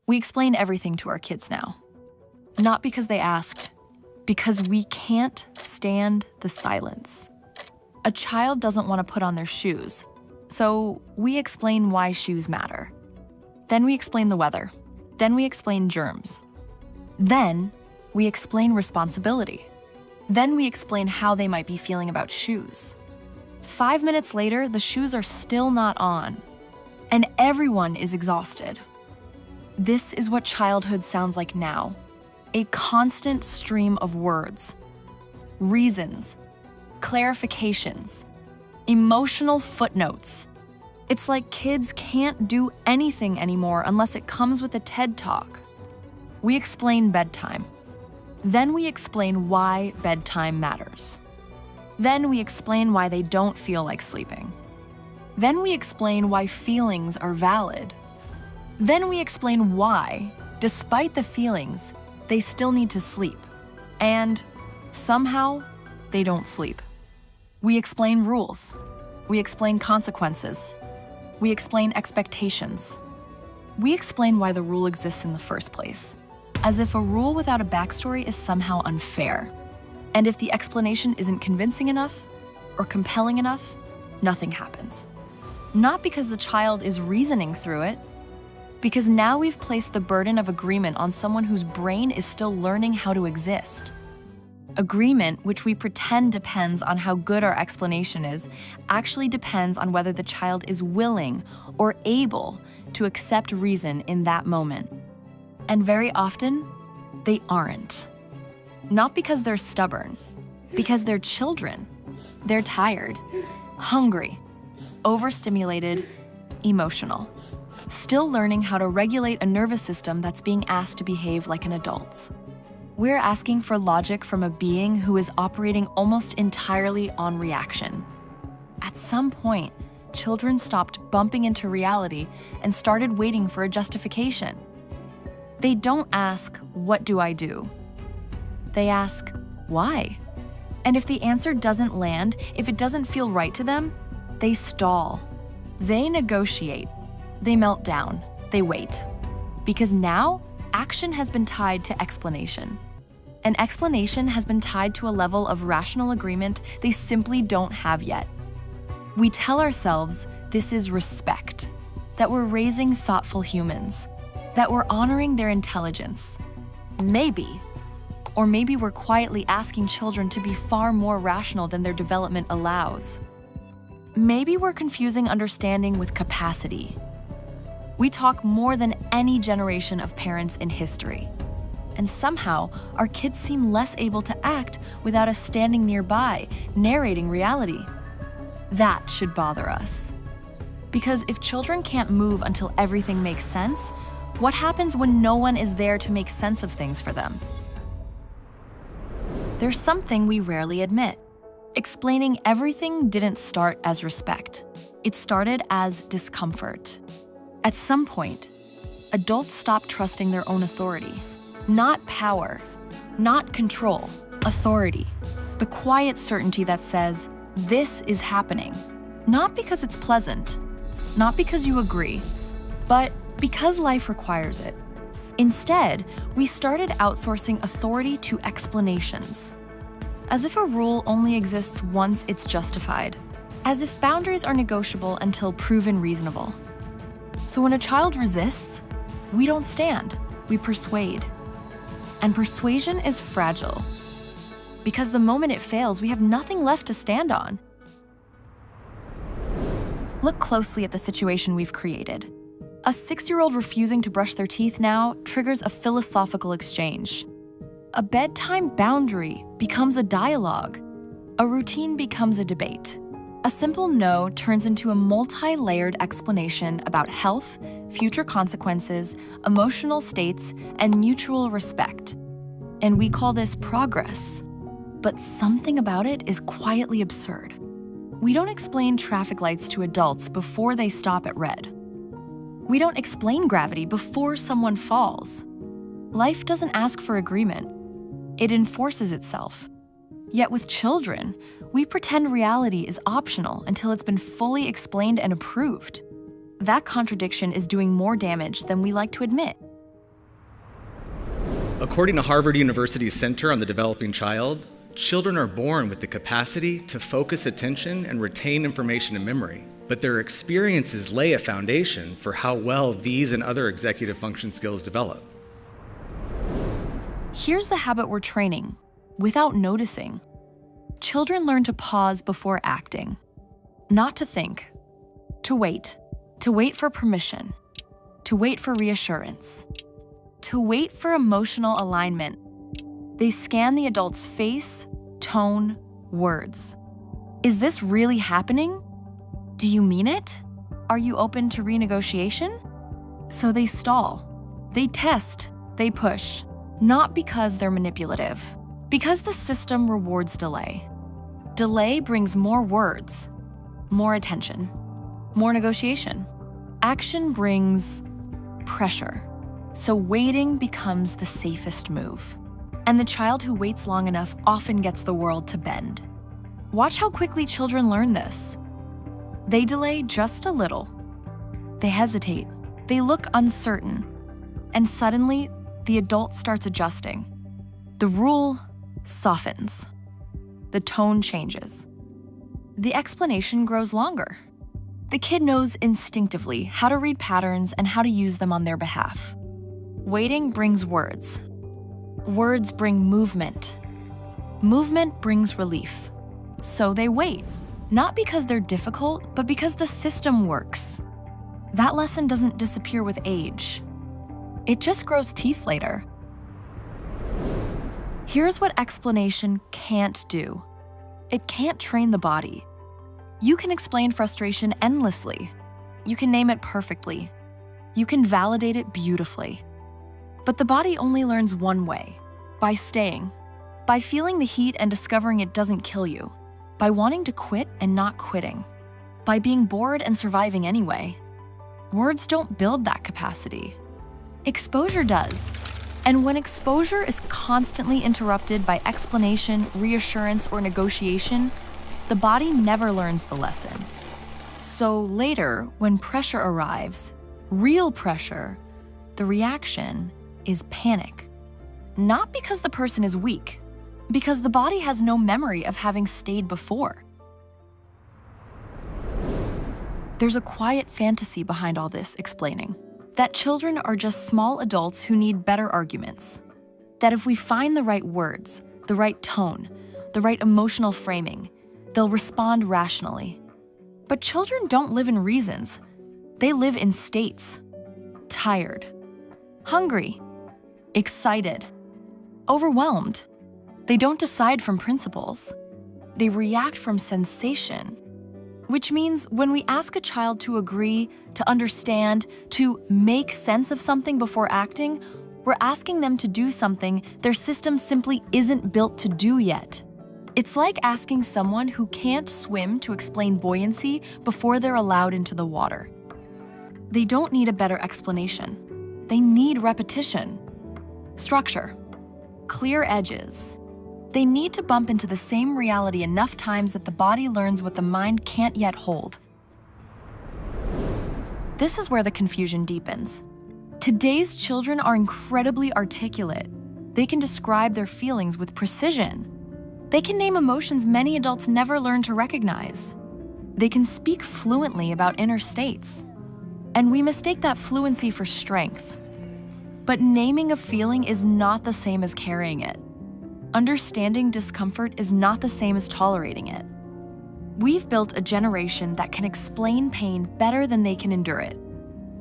We explain everything to our kids now. Not because they asked, because we can't stand the silence. A child doesn't want to put on their shoes, so we explain why shoes matter. Then we explain the weather. Then we explain germs. Then we explain responsibility. Then we explain how they might be feeling about shoes. 5 minutes later, the shoes are still not on, and everyone is exhausted. This is what childhood sounds like now. A constant stream of words, reasons, clarifications, emotional footnotes. It's like kids can't do anything anymore unless it comes with a TED Talk. We explain bedtime. Then we explain why bedtime matters. Then we explain why they don't feel like sleeping. Then we explain why feelings are valid. Then we explain why, despite the feelings, they still need to sleep. And somehow, they don't sleep. We explain rules. We explain consequences. We explain expectations. We explain why the rule exists in the first place, as if a rule without a backstory is somehow unfair. And if the explanation isn't convincing enough or compelling enough, nothing happens. Not because the child is reasoning through it, because now we've placed the burden of agreement on someone whose brain is still learning how to exist. Agreement, which we pretend depends on how good our explanation is, actually depends on whether the child is willing or able to accept reason in that moment. And very often, they aren't. Not because they're stubborn, because they're children. They're tired, hungry, overstimulated, emotional, still learning how to regulate a nervous system that's being asked to behave like an adult's. We're asking for logic from a being who is operating almost entirely on reaction. At some point, children stopped bumping into reality and started waiting for a justification. They don't ask, "What do I do?" They ask, "Why?" And if the answer doesn't land, if it doesn't feel right to them, they stall. They negotiate. They melt down. They wait. Because now, action has been tied to explanation. An explanation has been tied to a level of rational agreement they simply don't have yet. We tell ourselves this is respect, that we're raising thoughtful humans, that we're honoring their intelligence. Maybe. Or maybe we're quietly asking children to be far more rational than their development allows. Maybe we're confusing understanding with capacity. We talk more than any generation of parents in history. And somehow, our kids seem less able to act without us standing nearby, narrating reality. That should bother us. Because if children can't move until everything makes sense, what happens when no one is there to make sense of things for them? There's something we rarely admit. Explaining everything didn't start as respect. It started as discomfort. At some point, adults stopped trusting their own authority. Not power, not control, authority. The quiet certainty that says, this is happening. Not because it's pleasant, not because you agree, but because life requires it. Instead, we started outsourcing authority to explanations. As if a rule only exists once it's justified. As if boundaries are negotiable until proven reasonable. So when a child resists, we don't stand, we persuade. And persuasion is fragile. Because the moment it fails, we have nothing left to stand on. Look closely at the situation we've created. A 6-year-old refusing to brush their teeth now triggers a philosophical exchange. A bedtime boundary becomes a dialogue. A routine becomes a debate. A simple no turns into a multi-layered explanation about health, future consequences, emotional states, and mutual respect. And we call this progress. But something about it is quietly absurd. We don't explain traffic lights to adults before they stop at red. We don't explain gravity before someone falls. Life doesn't ask for agreement. It enforces itself. Yet with children, we pretend reality is optional until it's been fully explained and approved. That contradiction is doing more damage than we like to admit. According to Harvard University's Center on the Developing Child, children are born with the capacity to focus attention and retain information in memory, but their experiences lay a foundation for how well these and other executive function skills develop. Here's the habit we're training, without noticing. Children learn to pause before acting, not to think, to wait for permission, to wait for reassurance, to wait for emotional alignment. They scan the adult's face, tone, words. Is this really happening? Do you mean it? Are you open to renegotiation? So they stall, they test, they push, not because they're manipulative, because the system rewards delay. Delay brings more words, more attention, more negotiation. Action brings pressure. So waiting becomes the safest move. And the child who waits long enough often gets the world to bend. Watch how quickly children learn this. They delay just a little. They hesitate. They look uncertain. And suddenly, the adult starts adjusting. The rule softens. The tone changes. The explanation grows longer. The kid knows instinctively how to read patterns and how to use them on their behalf. Waiting brings words. Words bring movement. Movement brings relief. So they wait, not because they're difficult, but because the system works. That lesson doesn't disappear with age. It just grows teeth later. Here's what explanation can't do. It can't train the body. You can explain frustration endlessly. You can name it perfectly. You can validate it beautifully. But the body only learns one way, by staying, by feeling the heat and discovering it doesn't kill you, by wanting to quit and not quitting, by being bored and surviving anyway. Words don't build that capacity. Exposure does. And when exposure is constantly interrupted by explanation, reassurance, or negotiation, the body never learns the lesson. So later, when pressure arrives, real pressure, the reaction is panic. Not because the person is weak, because the body has no memory of having stayed before. There's a quiet fantasy behind all this explaining, that children are just small adults who need better arguments. That if we find the right words, the right tone, the right emotional framing, they'll respond rationally. But children don't live in reasons. They live in states. Tired, hungry, excited, overwhelmed. They don't decide from principles. They react from sensation. Which means when we ask a child to agree, to understand, to make sense of something before acting, we're asking them to do something their system simply isn't built to do yet. It's like asking someone who can't swim to explain buoyancy before they're allowed into the water. They don't need a better explanation. They need repetition, structure, clear edges. They need to bump into the same reality enough times that the body learns what the mind can't yet hold. This is where the confusion deepens. Today's children are incredibly articulate. They can describe their feelings with precision. They can name emotions many adults never learn to recognize. They can speak fluently about inner states. And we mistake that fluency for strength. But naming a feeling is not the same as carrying it. Understanding discomfort is not the same as tolerating it. We've built a generation that can explain pain better than they can endure it.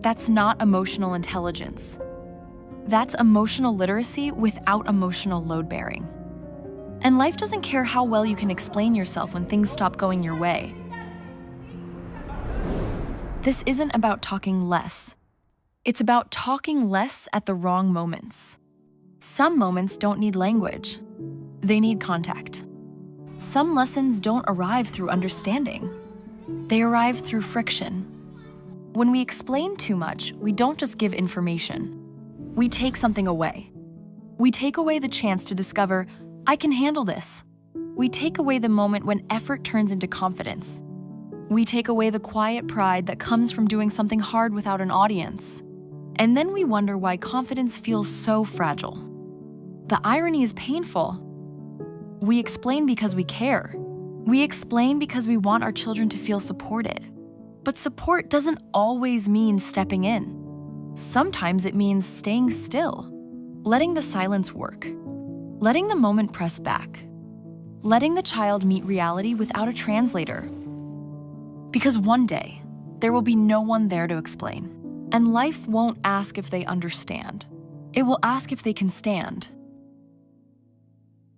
That's not emotional intelligence. That's emotional literacy without emotional load-bearing. And life doesn't care how well you can explain yourself when things stop going your way. This isn't about talking less. It's about talking less at the wrong moments. Some moments don't need language. They need contact. Some lessons don't arrive through understanding. They arrive through friction. When we explain too much, we don't just give information. We take something away. We take away the chance to discover, I can handle this. We take away the moment when effort turns into confidence. We take away the quiet pride that comes from doing something hard without an audience. And then we wonder why confidence feels so fragile. The irony is painful. We explain because we care. We explain because we want our children to feel supported. But support doesn't always mean stepping in. Sometimes it means staying still, letting the silence work, letting the moment press back, letting the child meet reality without a translator. Because one day, there will be no one there to explain. And life won't ask if they understand. It will ask if they can stand.